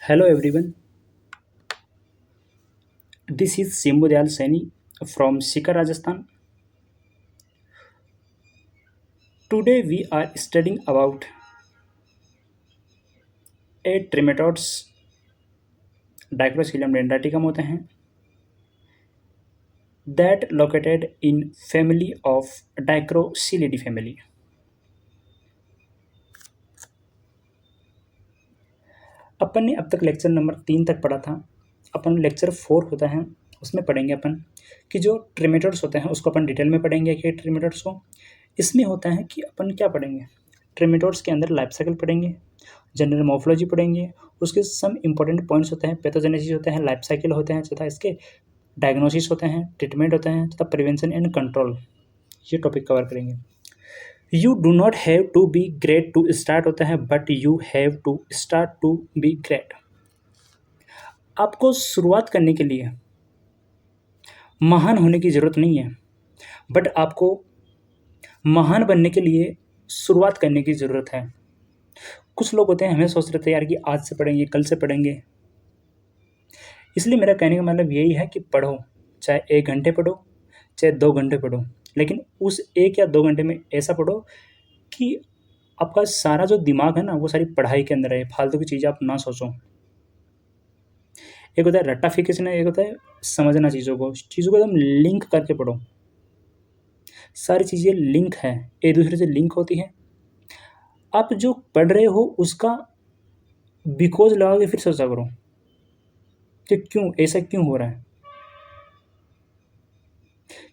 Hello everyone, this is Simbu Dayal Saini from Sikar, Rajasthan. Today we are studying about eight trematodes Dicrocilium dendriticum होते हैं that located in family of Dicrocilidae family. अपन ने अब तक lecture number 3 तक पढ़ा था। अपन lecture 4 होता है उसमें पढ़ेंगे अपन कि जो ट्रेमेटोड्स होते हैं उसको अपन डिटेल में पढ़ेंगे कि ट्रेमेटोड्स को। इसमें होता है कि अपन क्या पढ़ेंगे, ट्रेमेटोड्स के अंदर लाइफ साइकिल पढ़ेंगे, जनरल मॉर्फोलॉजी पढ़ेंगे, उसके सम इंपॉर्टेंट पॉइंट्स होते हैं, पैथोजेनेसिस होते हैं, लाइफ साइकिल होते हैं तथा इसके डायग्नोसिस होते हैं, ट्रीटमेंट होते हैं तथा प्रिवेंशन एंड कंट्रोल, ये टॉपिक कवर करेंगे। You do not have to be great to start होता है, but you have to start to be great. आपको शुरुआत करने के लिए महान होने की ज़रूरत नहीं है, बट आपको महान बनने के लिए शुरुआत करने की ज़रूरत है। कुछ लोग होते हैं हमें सोच रहे थे यार कि आज से पढ़ेंगे, कल से पढ़ेंगे। इसलिए मेरा कहने का मतलब यही है कि पढ़ो, चाहे 1 घंटे पढ़ो, चाहे 2 घंटे पढ़ो, लेकिन उस 1 या 2 घंटे में ऐसा पढ़ो कि आपका सारा जो दिमाग है ना वो सारी पढ़ाई के अंदर है, फालतू की चीज़ें आप ना सोचो। एक होता है रट्टाफिकेशन, एक होता है समझना चीज़ों को एकदम लिंक करके पढ़ो। सारी चीज़ें लिंक है, एक दूसरे से लिंक होती है। आप जो पढ़ रहे हो उसका बिकॉज लगा के फिर सोचा करो कि क्यों ऐसा क्यों हो रहा है,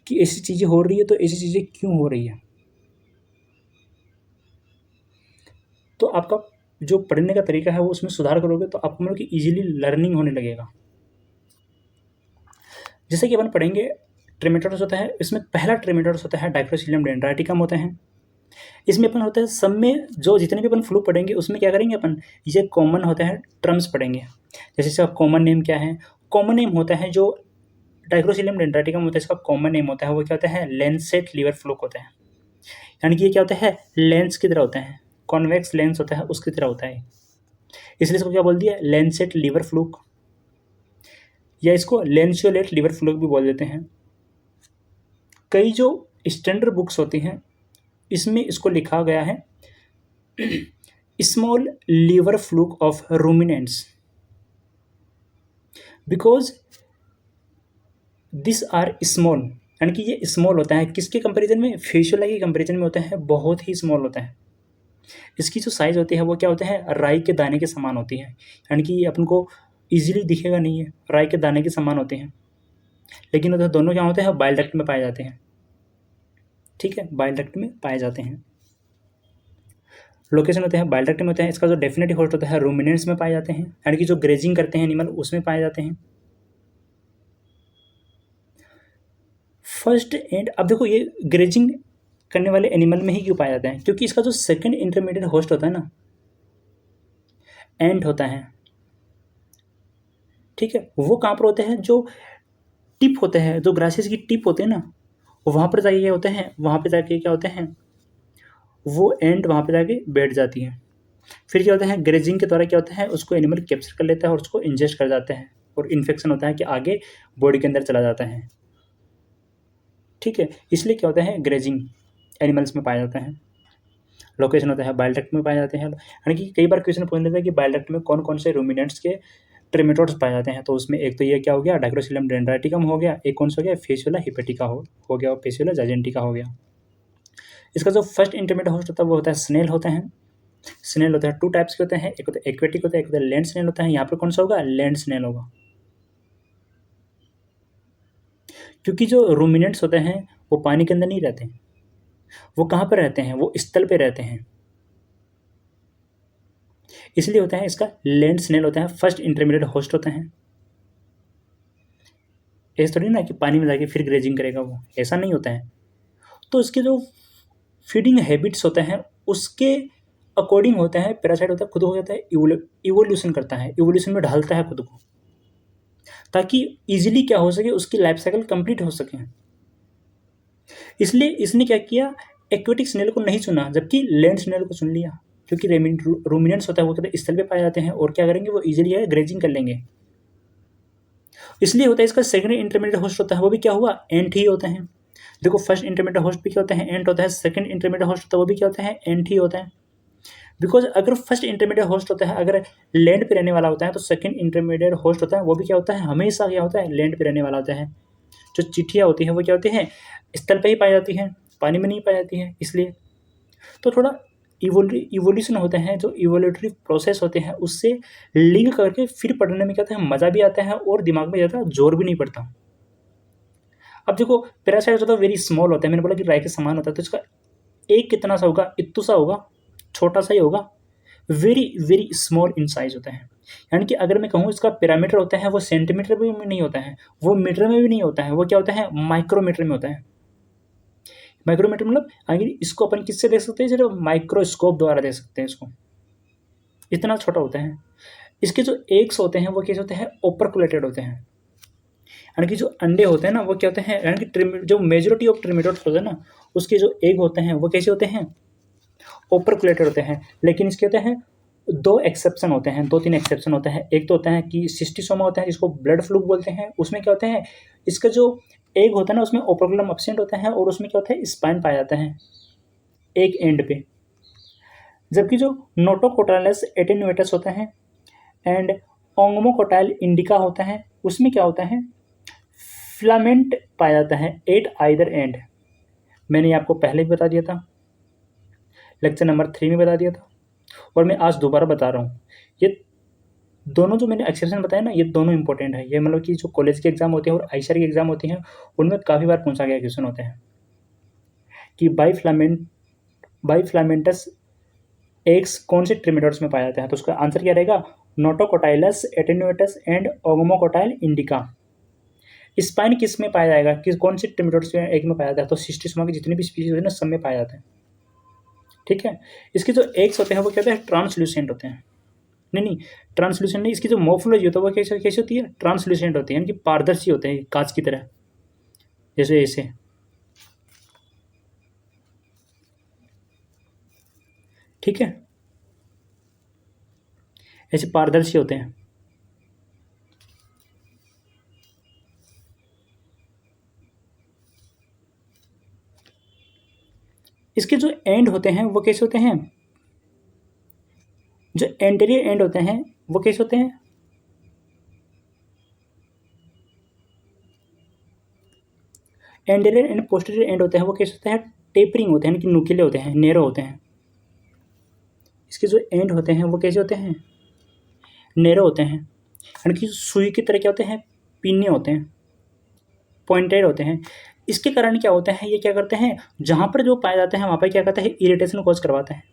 कि ऐसी चीज़ें हो रही है तो ऐसी चीज़ें क्यों हो रही है। तो आपका जो पढ़ने का तरीका है वो उसमें सुधार करोगे तो आपको मतलब कि ईजिली लर्निंग होने लगेगा। जैसे कि अपन पढ़ेंगे ट्रेमेटोड्स होता है, इसमें पहला ट्रेमेटोड्स होता है डाइक्रोसिलियम डेंड्राइटिकम होते हैं। इसमें अपन होता है सब में जो जितने भी अपन फ्लू पढ़ेंगे उसमें क्या करेंगे अपन, ये कॉमन होता है टर्म्स पढ़ेंगे। जैसे इसका कॉमन नेम क्या है, कॉमन नेम होता है जो डाइक्रोसिलियम डेंड्राइटिकम होता है इसका कॉमन नेम होता है वो क्या होता है, लेंसेट लीवर फ्लूक होता है। यानी कि ये क्या होता है, लेंस की तरह होता है, कॉन्वेक्स लेंस होता है उसकी तरह होता है, इसलिए इसको क्या बोल दिया, लेंसेट लीवर फ्लूक, या इसको लेंशियोलेट लीवर फ्लूक भी बोल देते हैं। कई जो स्टैंडर्ड बुक्स होती हैं इसमें इसको लिखा गया है small liver fluke of ruminants, because this are small, यानी कि ये स्मॉल होता है किसके कंपैरिजन में, फेशियोला के कंपैरिजन में होता है, बहुत ही स्मॉल होता है। इसकी जो साइज़ होती है वो क्या होता है, राई के दाने के समान होती है, यानी कि ये अपन को ईजिली दिखेगा नहीं है, राई के दाने के समान होते हैं, लेकिन उधर दोनों क्या होते हैं, बाइल डक्ट में पाए जाते हैं। ठीक है, बाइल डक्ट में पाए जाते हैं, लोकेशन होते हैं बाइल डक्ट में होते हैं। इसका जो डेफिनेटिव होस्ट होता है रूमिनेंट्स में पाए जाते हैं, यानी कि जो ग्रेजिंग करते हैं एनिमल उसमें पाए जाते हैं। फर्स्ट एंड, अब देखो ये ग्रेजिंग करने वाले एनिमल में ही क्यों पाया जाता है, क्योंकि इसका जो सेकंड इंटरमीडिएट होस्ट होता है ना, एंट होता है। ठीक है, वो कहाँ पर होते हैं, जो टिप होते हैं, जो ग्रासेस की टिप होते हैं ना, वहाँ पर जाके क्या होते हैं, वहाँ पर जाके क्या होते हैं, वो एंट वहाँ पर जाके बैठ जाती है। फिर क्या होता है, ग्रेजिंग के द्वारा क्या होता है, उसको एनिमल कैप्चर कर लेता है और उसको इंजेस्ट कर जाते हैं, और इन्फेक्शन होता है कि आगे बॉडी के अंदर चला जाता है। ठीक है, इसलिए क्या होता है, ग्रेजिंग एनिमल्स में पाया जाता है। लोकेशन होता है बाइल डक्ट में पाए जाते हैं, यानी कि कई बार क्वेश्चन पूछ लेता है कि बाइल डक्ट में कौन कौन से रूमिनेंट्स के ट्रेमेटोड्स पाए जाते हैं। तो उसमें एक तो ये क्या हो गया, डाइक्रोसिलियम डेंड्राइटिकम हो गया, एक कौन सा हो गया, फेसियोला हिपेटिका हो गया, और फेसियोला जाइजेंटिका हो गया। इसका जो फर्स्ट इंटरमीडिएट होस्ट होता है वो होता है स्नेल होता है। स्नेल होता है 2 टाइप्स के होते हैं, एक होता है एक्वेटिक होता है, एक होता है लैंड स्नेल होता है। यहाँ पर कौन सा होगा, लैंड स्नेल होगा, क्योंकि जो रूमिनेंट्स होते हैं वो पानी के अंदर नहीं रहते हैं, वो कहाँ पर रहते हैं, वो स्थल पे रहते हैं, इसलिए होता है इसका लैंड स्नेल होता है, फर्स्ट इंटरमीडिएट होस्ट होता है। ऐसा थोड़ी ना कि पानी में जाके फिर ग्रेजिंग करेगा, वो ऐसा नहीं होता है। तो इसके जो फीडिंग हैबिट्स होते हैं उसके अकॉर्डिंग होता है, पैरासाइट होता है खुद हो जाता है, इवोल्यूशन करता है, इवोल्यूशन में ढालता है खुद को, ताकि इजीली क्या हो सके, उसकी लाइफ साइकिल कंप्लीट हो सके। इसलिए इसने क्या किया, एक्वेटिक स्नेल को नहीं चुना जबकि लैंड स्नेल को चुन लिया। क्योंकि रूमिनेंट्स होता है वो कहते हैं स्थल पे पाए जाते हैं और क्या करेंगे, वो इजीली है ग्रेजिंग कर लेंगे। इसलिए होता है इसका सेकेंडरी इंटरमीडिएट होस्ट होता है वो भी क्या हुआ, एंट ही होते हैं। देखो फर्स्ट इंटरमीडिएट होस्ट भी क्या होता है, एंट होता है। सेकंड इंटरमीडिएट होस्ट होता है वो भी क्या होता है, एंट ही होता है। बिकॉज अगर फर्स्ट इंटरमीडिएट होस्ट होता है अगर लैंड पे रहने वाला होता है, तो सेकंड इंटरमीडिएट होस्ट होता है वो भी क्या होता है, हमेशा क्या होता है, लैंड पे रहने वाला होता है। जो चिट्ठियाँ होती हैं वो क्या होती हैं, स्थल पे ही पाई जाती हैं, पानी में नहीं पाई जाती हैं। इसलिए तो थोड़ा इवोल्यूशन होते हैं, जो इवोल्यूटरी प्रोसेस होते हैं उससे लिंक करके फिर पढ़ने में क्या होता है, मज़ा भी आता है और दिमाग में ज़्यादा जोर भी नहीं पड़ता। अब देखो पैरासाइट जो तो वेरी स्मॉल होता है, मैंने बोला कि राई के समान होता है, तो इसका एक कितना सा होगा, इत्तू सा होगा, छोटा सा ही होगा, very very small in size होता है। यानी कि अगर मैं कहूँ इसका पैरामीटर होता है वो सेंटीमीटर में नहीं होता है, वो मीटर में भी नहीं होता है, वो क्या होता है, माइक्रोमीटर में होता है। माइक्रोमीटर मतलब आगे इसको अपन किससे देख सकते हैं, सिर्फ माइक्रोस्कोप द्वारा देख सकते हैं इसको, इतना छोटा होता है। इसके जो एग्स होते हैं वो कैसे होते हैं, ओपरकुलेटेड होते हैं। यानी कि जो अंडे होते हैं ना वो क्या होते हैं, यानी कि जो मेजोरिटी ऑफ ट्रिमेटोड्स होते हैं ना उसके जो एग होते हैं वो कैसे होते हैं, ओपरकुलेटेड होते हैं। लेकिन इसके होते हैं दो एक्सेप्शन होते हैं, 2-3 एक्सेप्शन होते हैं। एक तो होता है कि सिस्टिसोमा होता है जिसको ब्लड फ्लूक बोलते हैं, उसमें क्या होते हैं, इसका जो एग होता है ना उसमें ओपरकुलम एब्सेंट होता है और उसमें क्या होता है, स्पाइन पाया जाता है एक एंड पे। जबकि जो नोटोकोटाइलस एटेन्यूएटस होता है एंड ओंगमोकोटाइल इंडिका होता है, उसमें क्या होता है, फिलामेंट पाया जाता है एट आइदर एंड। मैंने आपको पहले भी बता दिया था, लेक्चर नंबर 3 में बता दिया था, और मैं आज दोबारा बता रहा हूँ। ये दोनों जो मैंने एक्सेप्शन बताया ना ये दोनों इंपॉर्टेंट है। ये मतलब कि जो कॉलेज के एग्जाम होते हैं और आईसीआर के एग्जाम होते हैं उनमें काफ़ी बार पूछा गया क्वेश्चन होते हैं कि बाईफ्लामेंटस एग्स कौन से ट्रिमेटोड्स में पाया जाता है। तो उसका आंसर क्या रहेगा, नोटोकोटाइलस एटेन्यूएटस एंड ओगमोकोटाइल इंडिका। स्पाइन किस में पाया जाएगा, किस कौन से ट्रिमेटोड्स में एग में पाया जाता है, तो सिस्टिसोमा की जितनी भी स्पीशीज होती है ना सब में पाया जाता है। ठीक है, इसके जो एग्स होते हैं वो क्या होते हैं, ट्रांसल्यूसेंट होते हैं। नहीं ट्रांसल्यूसेंट नहीं, इसकी जो मोर्फोलॉजी होता है वो कैसे कैसे होती है, ट्रांसल्यूसेंट होती है, यानी कि पारदर्शी होते हैं कांच की तरह, जैसे ऐसे। ठीक है, ऐसे पारदर्शी होते हैं। इसके जो एंड होते हैं वो कैसे होते हैं, जो एंटेरियर एंड होते हैं वो कैसे होते हैं, एंटेरियर एंड पोस्टीरियर एंड होते हैं वो कैसे होते हैं, टेपरिंग होते हैं, यानी कि नुकीले होते हैं, नेरो होते हैं। इसके जो एंड होते हैं वो कैसे होते हैं, नेरो होते हैं, यानी कि सुई की तरह क्या होते हैं, पीने होते हैं, पॉइंटेड होते हैं। इसके कारण क्या होता है, ये क्या करते हैं, जहाँ पर जो पाए जाते हैं वहाँ पर क्या करता है, इरिटेशन कॉज करवाता है।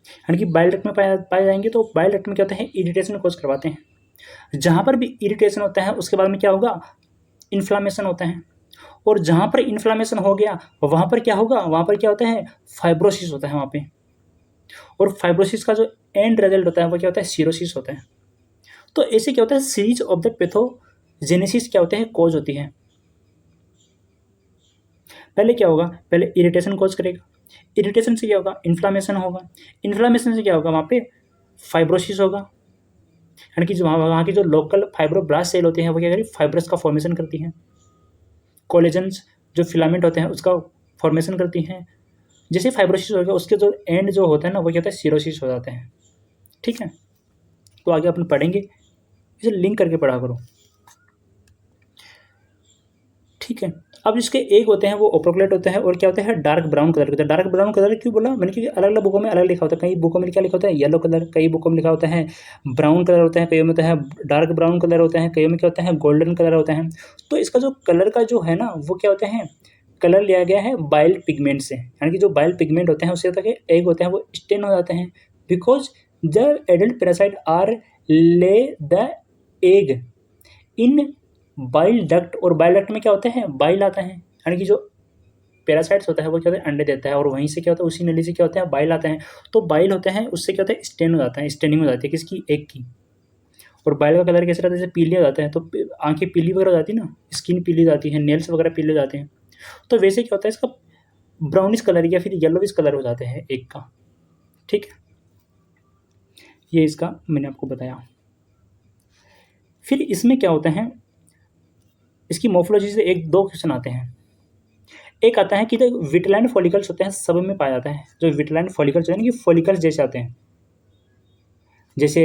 यानी कि बाइल डक्ट में पाए जाएंगे तो बाइल डक्ट में क्या होता है, इरिटेशन कॉज करवाते हैं। जहाँ पर भी इरिटेशन होता है उसके बाद में क्या होगा, इन्फ्लामेशन होता है। और जहाँ पर इन्फ्लामेशन हो गया वहाँ पर क्या होगा, वहाँ पर क्या होता है, फाइब्रोसिस होता है वहाँ पे। और फाइब्रोसिस का जो एंड रिजल्ट होता है वो क्या होता है, सीरोसिस होता है। तो ऐसे क्या होता है, सीरीज ऑफ द पैथोजेनेसिस क्या होते हैं, कॉज होती है। पहले क्या होगा, पहले इरिटेशन कॉज करेगा, इरिटेशन से क्या होगा, इन्फ्लामेशन होगा, इन्फ्लामेशन से क्या होगा, वहाँ पे फाइब्रोसिस होगा। यानी कि जो वहाँ की जो लोकल फाइब्रोब्लास्ट सेल होती हैं वो क्या करेगी, फाइब्रस का फॉर्मेशन करती हैं, कोलेजन्स जो फिलामेंट होते हैं उसका फॉर्मेशन करती हैं। जैसे फाइब्रोसिस हो गया उसके जो एंड जो होता है ना वो क्या होता है, सीरोसिस हो जाते हैं। ठीक है, तो आगे अपन पढ़ेंगे, इसे लिंक करके पढ़ा करो। ठीक है, अब जिसके एग होते हैं वो ओपरकुलेट होते हैं और क्या होते हैं, डार्क ब्राउन कलर के होते हैं। डार्क ब्राउन कलर क्यों बोला मैंने, क्योंकि अलग अलग बुकों में अलग लिखा होता है। कई बुकों में क्या लिखा होता है, येलो कलर, कई बुकों में लिखा होता है ब्राउन कलर होता है, कईयों में होता है डार्क ब्राउन कलर होता है, कईयों में क्या होता है, गोल्डन कलर होता है। तो इसका जो कलर का जो है ना वो क्या होता है, कलर लिया गया है बाइल पिगमेंट से। यानी कि जो बाइल पिगमेंट होते हैं उससे होता है कि एग होते हैं वो स्टेन हो जाते हैं, because the adult parasite are lay the egg in bile duct. और बाइल डक्ट में क्या होता है, बाइल आता है, यानी कि जो पैरासाइट्स होता है वो क्या होता है, अंडे देता है और वहीं से क्या होता है, उसी नली से क्या होता है, बाइल आता है। तो बाइल होते हैं उससे क्या होता है, स्टेन हो जाता है, स्टेनिंग हो जाती है किसकी, एग की। और बाइल का कलर कैसे रहता है, जैसे पीले हो जाता है, तो आंखें पीली वगैरह हो जाती है ना, स्किन पीली हो जाती है, नेल्स वगैरह पीले हो जाते हैं। तो वैसे क्या होता है, इसका ब्राउनिश कलर या फिर येलोविश कलर हो जाते हैं एग का। ठीक है, ये इसका मैंने आपको बताया। फिर इसमें क्या होता है, इसकी मोर्फोलॉजी से एक दो क्वेश्चन आते हैं। एक आता है कि जो विटेलाइन फॉलिकल्स होते हैं सब में पाया जाता है। जो विटेलाइन फॉलिकल्स होते हैं कि फॉलिकल्स जैसे आते हैं, जैसे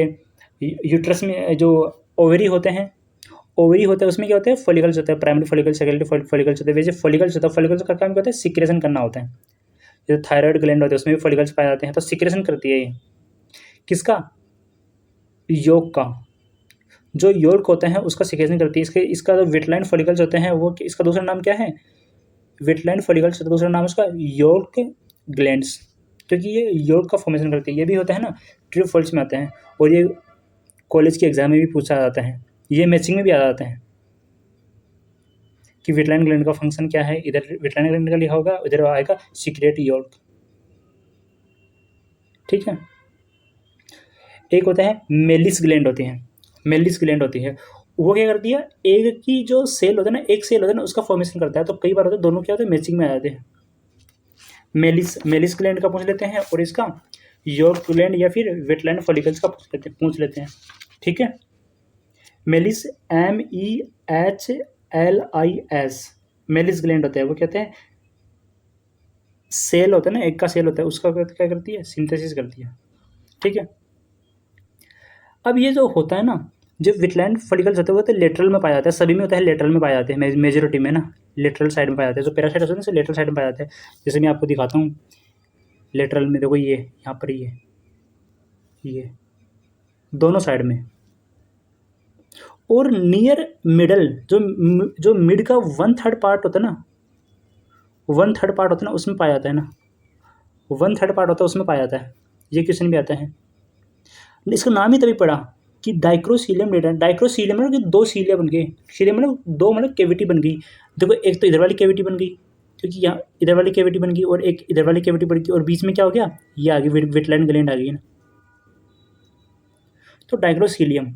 यूट्रस में जो ओवरी होते हैं, ओवरी होता है उसमें क्या होता है, फॉलिकल्स होता है, प्राइमरी फॉलिकल्स, सेकेंडरी फॉलिकल्स होते हैं। वैसे फॉलिकल्स होता है, फॉलिकल्स का काम क्या होता है, सिक्रेशन करना होता है। जैसे थायराइड ग्लैंड होते हैं उसमें भी फॉलिकल्स पाए जाते हैं, तो सिक्रेशन करती है ये किसका, योग का। जो योर्क होता है उसका सिक्रेशन करती है। इसका जो विटेलाइन फॉलिकल्स होते हैं वो, इसका दूसरा नाम क्या है, विटेलाइन फॉलिकल्स, दूसरा नाम उसका योर्क ग्लैंड्स, क्योंकि ये योर्क का फॉर्मेशन करती है। ये भी होता है ना, ट्रू फॉल्स में आते हैं, और ये कॉलेज के एग्जाम में भी पूछा जाता है, ये मैचिंग में भी आ जाता है कि विटेलाइन ग्लैंड का फंक्शन क्या है। इधर विटेलाइन ग्लैंड का लिखा होगा, इधर आएगा सीक्रेट योर्क। ठीक है, एक होता है मेलिस ग्लैंड होती है, मेलिस ग्लैंड होती है, वो क्या करती है, एक की जो सेल होता है ना, एक सेल होता है ना उसका फॉर्मेशन करता है। तो कई बार होता है दोनों क्या होते हैं, मैचिंग में आ जाते हैं। मेलिस ग्लैंड का पूछ लेते हैं, और इसका योर्क ग्लैंड या फिर विटेलाइन फॉलिकल्स का पूछ लेते हैं। ठीक है, मेलिस MEHLIS मेलिस ग्लैंड होता है, वो कहते हैं सेल होता है ना, एक का सेल होता है, उसका क्या करती है, सिंथेसिस करती है। ठीक है, अब ये जो होता है ना, जो विटेलाइन फॉलिकल्स होते हैं वो तो लेटरल में पाया जाता है, सभी में होता है, लेटरल में पाए जाते हैं, मेजोरिटी में ना लेटरल साइड में पाया जाता है। जो पैरासाइट होते हैं ना लेटरल साइड में पाया जाता है। जैसे मैं आपको दिखाता हूँ, लेटरल में देखो, ये यहाँ पर ये दोनों साइड में, और नियर मिडल जो मिड का 1/3 पार्ट होता है ना, 1/3 पार्ट होता है ना उसमें पाया जाता है ना, 1/3 पार्ट होता है उसमें पाया जाता है। ये क्वेश्चन भी आता है। इसका नाम ही तभी पड़ा कि डाइक्रोसीलियम डेटा। डाइक्रोसीलियम मतलब कि दो सीलिया बन गए, सीलियम मतलब दो, मतलब कैविटी बन गई। देखो एक तो इधर वाली कैविटी बन गई, क्योंकि यहाँ इधर वाली कैविटी बन गई, और एक इधर वाली कैविटी बन गई, और बीच में क्या हो गया, ये आ गई विटेलाइन ग्लैंड आ गई ना, तो डाइक्रोसीलियम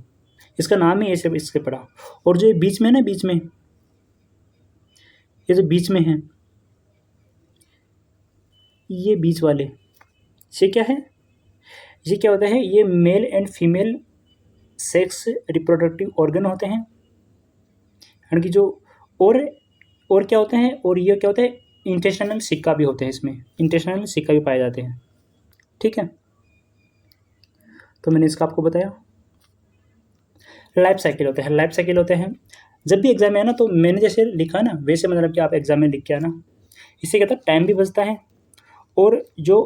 इसका नाम ही ऐसे इसके पड़ा। और जो बीच में ना, बीच में ये जो बीच में है, ये बीच वाले, ये क्या है, ये क्या होता है, ये male and female sex reproductive organ होते हैं, यानी कि जो और क्या होते हैं, और ये क्या होता है, इंटेस्टाइनल सिक्का भी होते हैं, इसमें इंटेस्टाइनल सिक्का भी पाए जाते हैं। ठीक है, तो मैंने इसका आपको बताया। लाइफ साइकिल होते हैं, लाइफ साइकिल होते हैं। जब भी एग्जाम में है ना, तो मैंने जैसे लिखा ना वैसे मतलब कि आप एग्जाम में लिख के आना, इससे क्या होता है, टाइम भी बचता है, और जो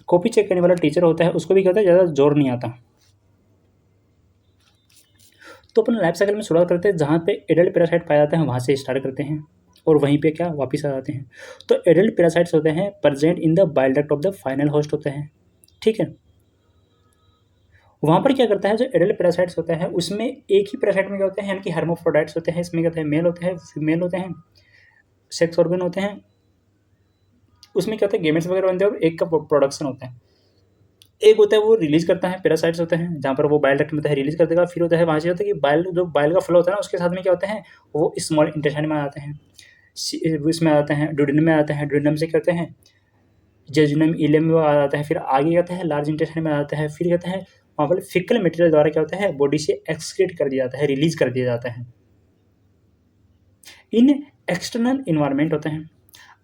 कॉपी चेक करने वाला टीचर होता है उसको भी क्या होता है, ज़्यादा जोर नहीं आता। तो अपन लाइफ साइकिल में शुरुआत करते हैं, जहाँ पे एडल्ट पैरासाइट पाया जाता है वहाँ से स्टार्ट करते हैं, और वहीं पे क्या वापस आ जाते हैं। तो एडल्ट पैरासाइट्स होते हैं present in the bile duct of the final host होते हैं। ठीक है, वहाँ पर क्या करता है, जो एडल्ट पैरासाइट्स होता है उसमें एक ही पैरासाइट में क्या होते हैं, यानी कि हर्मोफ्रोडाइट्स होते हैं। इसमें क्या होता है, मेल होते हैं, फीमेल होते हैं, सेक्स ऑर्गन होते हैं। उसमें क्या होता है, गेमेट्स वगैरह बनते हैं, और एक का प्रोडक्शन होता है। एक होता है वो रिलीज करता है, पैरासाइट्स होते हैं जहाँ पर वो बाइल डक्ट में होता है, रिलीज कर देगा। फिर होता है वहाँ से होता है कि बाइल का फ्लो होता है ना, उसके साथ में क्या होते हैं, वो स्मॉल इंटेस्टाइन में आ जाते हैं, इसमें आ जाते हैं, ड्यूडेनम में आ जाते हैं, ड्यूडेनम से क्या होते हैं, जेजुनम, इलम में आ जाता है। फिर आगे क्या होता है, लार्ज इंटेस्टाइन में आ जाता है। फिर कहता है वहाँ पर फिकल मटेरियल द्वारा क्या होता है, बॉडी से एक्सक्रीट कर दिया जाता है, रिलीज कर दिया जाता है। इन एक्सटर्नल इन्वायरमेंट होते हैं।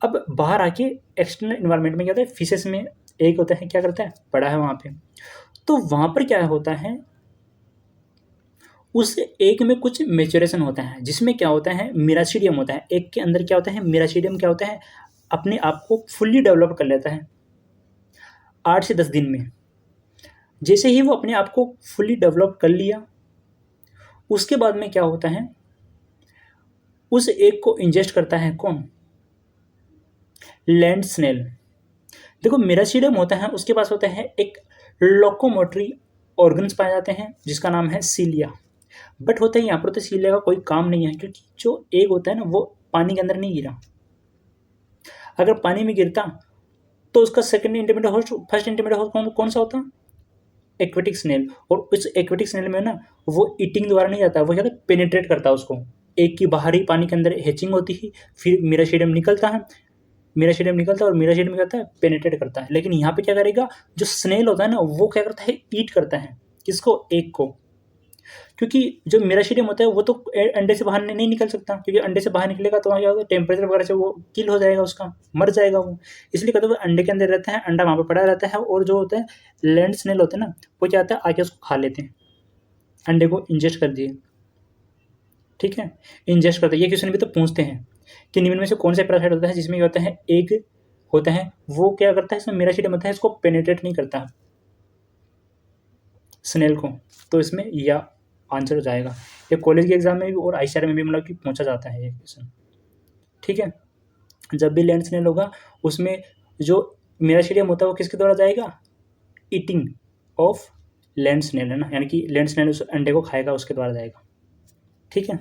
अब बाहर आके एक्सटर्नल इन्वायरमेंट में क्या होता है, फिशेस में एक होता है, क्या करता है, बड़ा है वहाँ पे। तो वहाँ पर क्या होता है, उस एक में कुछ मेचुरेशन होता है, जिसमें क्या होता है, मिरासीडियम होता है। एक के अंदर क्या होता है, मिरासीडियम क्या होता है, अपने आप को फुल्ली डेवलप कर लेता है 8 से 10 दिन में। जैसे ही वो अपने आप को फुल्ली डेवलप कर लिया, उसके बाद में क्या होता है, उस एक को इंजेस्ट करता है कौन, लैंड स्नेल। देखो मिरासीडियम होता है, उसके पास होता है एक लोकोमोटरी ऑर्गन्स पाए जाते हैं जिसका नाम है सीलिया। बट होता है यहाँ पर तो सीलिया का कोई काम नहीं है, क्योंकि जो एग होता है ना वो पानी के अंदर नहीं गिरा। अगर पानी में गिरता तो उसका second intermediate host, first intermediate host कौन सा होता, एक्वेटिक स्नेल। और उस एक्वेटिक स्नेल में ना वो ईटिंग द्वारा नहीं जाता, वो क्या होता है, पेनिट्रेट करता है उसको। एक की बाहरी पानी के अंदर हैचिंग होती है, फिर मिरासीडियम निकलता है, मेराशीडियम निकलता है और मेराशीडियम क्या करता है, पेनिट्रेट करता है। लेकिन यहाँ पे क्या करेगा, जो स्नेल होता है ना वो क्या करता है, ईट करता है किसको, एग को। क्योंकि जो मेराशीडियम होता है वो तो अंडे से बाहर नहीं निकल सकता, क्योंकि अंडे से बाहर निकलेगा तो वहाँ क्या होगा, टेम्परेचर वगैरह से वो किल हो जाएगा, उसका मर जाएगा वो। इसलिए कहते हैं वो अंडे के अंदर रहता है, अंडा वहाँ पर पड़ा रहता है, और जो होता है लैंड स्नेल होते हैं ना वो क्या होता है, आके उसको खा लेते हैं, अंडे को इंजेस्ट कर दिए। ठीक है, इंजेस्ट करते हैं। ये क्वेश्चन भी तो पूछते हैं कि निम्न में से कौन सा पैरासाइट होता है जिसमें क्या होता है, एग होता है, वो क्या करता है, इसमें मेराशीडियम होता है, इसको पेनिट्रेट नहीं करता स्नेल को। तो इसमें यह आंसर हो जाएगा। ये कॉलेज के एग्जाम में भी और आईसीआर में भी मतलब कि पूछा जाता है ये क्वेश्चन। ठीक है, जब भी लैंड स्नेल होगा उसमें जो मेराशीडियम होता है वो किसके द्वारा जाएगा, ईटिंग ऑफ लैंड स्नेल है ना, यानी कि लैंड स्नेल उस अंडे को खाएगा, उसके द्वारा जाएगा। ठीक है,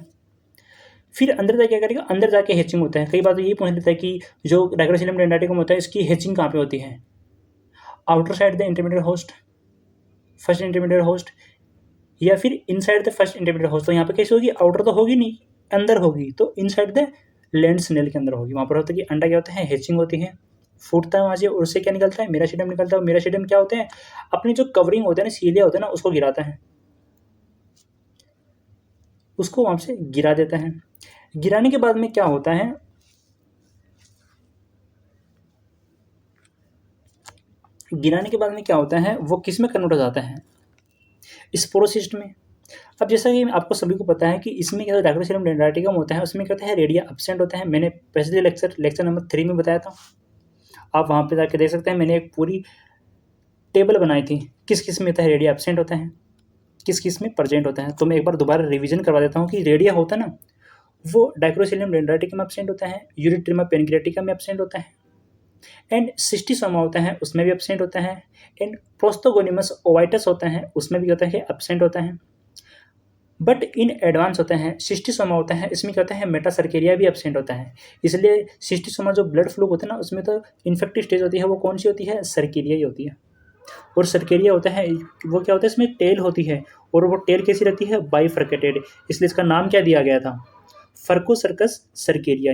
फिर अंदर जाके क्या करेगा, अंदर जाके हैचिंग होता है। कई बार तो ये पूछ लेता है कि जो डाइक्रोसिलियम डेंड्राटिकम होता है इसकी हैचिंग कहाँ पे होती है, outer side the intermediate host, first intermediate host, या फिर inside the first intermediate host. तो यहाँ पे कैसे होगी, आउटर तो होगी नहीं, अंदर होगी, तो इनसाइड द लैंड स्नेल के अंदर होगी। वहाँ पर होता है कि अंडा क्या होता है, हैचिंग होती है, फूटता है वहाँ से, और उससे क्या निकलता है, मेराशीडियम निकलता है। और मेराशीडियम क्या होते हैं, अपनी जो कवरिंग होते हैं ना, सीलिया होते हैं ना, उसको गिराता है, उसको वहाँ से गिरा देता है। गिराने के बाद में क्या होता है, गिराने के बाद में क्या होता है, वो किस में कन्वर्ट हो जाता है, स्पोरोसिस्ट में। अब जैसा कि आपको सभी को पता है कि इसमें क्या डाइक्रोसिलियम डेंड्राटिकम होता है, उसमें क्या होता है, रेडिया एब्सेंट होता है। मैंने पिछले लेक्चर नंबर 3 में बताया था, आप वहाँ पे जाके देख सकते हैं। मैंने एक पूरी टेबल बनाई थी किस किस में होता है, रेडिया एब्सेंट होता है, किस किस में प्रेजेंट होता है। तो मैं एक बार दोबारा रिवीजन करवा देता हूँ कि रेडिया होता है ना, वो डाइक्रोसिलियम डेंड्राटिकम में एब्सेंट होता है, यूरिट्रिमा पेनक्रियाटिकम में एब्सेंट होता है, एंड सिस्टिसोमा होता है उसमें भी एब्सेंट होता है, एंड प्रोस्थोगोनिमस ओवाइटस होता है उसमें भी होता है एब्सेंट होता है। बट इन एडवांस होता है सिस्टिसोमा होता है, इसमें क्या होता है, मेटासर्केरिया भी एब्सेंट होता है। इसलिए सिस्टिसोमा जो ब्लड फ्लू होता है ना, उसमें तो इन्फेक्टिव स्टेज होती है, वो कौन सी होती है, सर्केरिया ही होती है। और सर्केरिया होता है वो क्या होता है, इसमें टेल होती है, और वो टेल कैसी रहती है, बाइफर्केटेड, इसलिए इसका नाम क्या दिया गया था, फर्कोसर्कस सर्केरिया।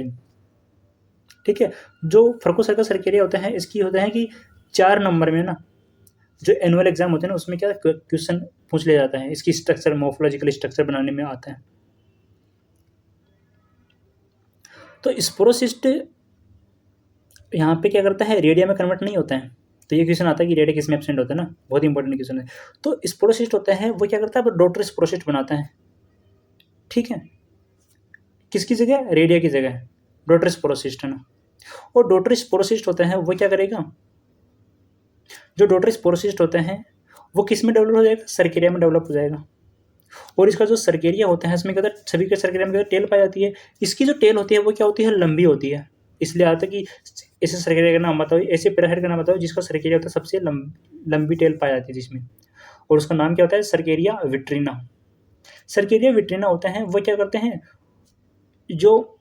ठीक है, जो फर्कोसर्कस सर्केरिया होता है, इसकी होता है कि 4 नंबर में ना जो एनुअल एग्जाम होते हैं ना, उसमें क्या क्वेश्चन पूछ लिया जाता है, इसकी स्ट्रक्चर, मोर्फोलॉजिकल स्ट्रक्चर बनाने में आता है। तो स्पोरोसिस्ट यहाँ पे क्या करता है, रेडिया में कन्वर्ट नहीं होता है। तो ये क्वेश्चन आता है कि रेडिया किस में एब्सेंट होता है ना, बहुत इंपॉर्टेंट क्वेश्चन है। तो स्पोरोसिस्ट होता है वो क्या करता है, डॉटर स्पोरोसिस्ट बनाता है। ठीक है, किसकी जगह, रेडिया की जगह डॉटर स्पोरोसिस्ट है ना। और डॉटर स्पोरोसिस्ट होता है वो क्या करेगा, जो डॉटर स्पोरोसिस्ट होते हैं वो किस में डेवलप हो जाएगा, सर्केरिया में डेवलप हो जाएगा। और इसका जो सर्केरिया होता है, इसमें क्या होता है, सभी के सर्केरिया में टेल पाई जाती है। इसकी जो टेल होती है वो क्या होती है, लंबी होती है। इसलिए आता है कि ऐसे सर्केरिया का नाम बताओ, ऐसे पैरासाइट का नाम बताओ जिसका सर्केरिया होता है सबसे लंबी टेल पाई जाती है जिसमें, और उसका नाम क्या होता है, सर्केरिया विट्रीना। सर्केरिया विट्रीना होता है वो क्या करते हैं, जो